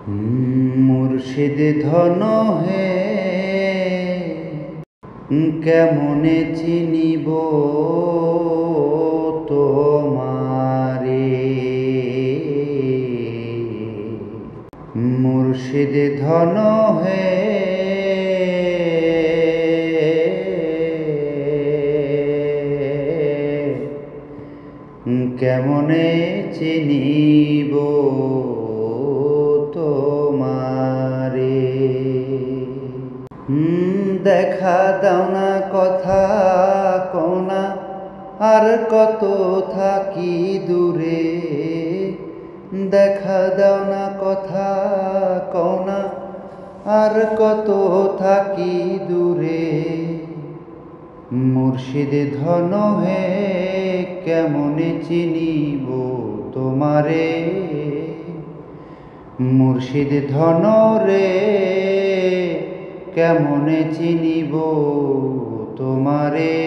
মুর্শিদ ধন হে কেমনে চিনিব তোমারে। মুর্শিদ ধন হে কেমনে চিনিব তোমারে। দেখা দাও না, কথা কও না, আর কত থাকি দূরে। দেখা দাও না, কথা কও না, আর কত থাকি দূরে। মুর্শিদ ধন হে কেমনে চিনিব তোমারে। মুর্শিদ ধন রে কেমনে চিনিব তোমারে।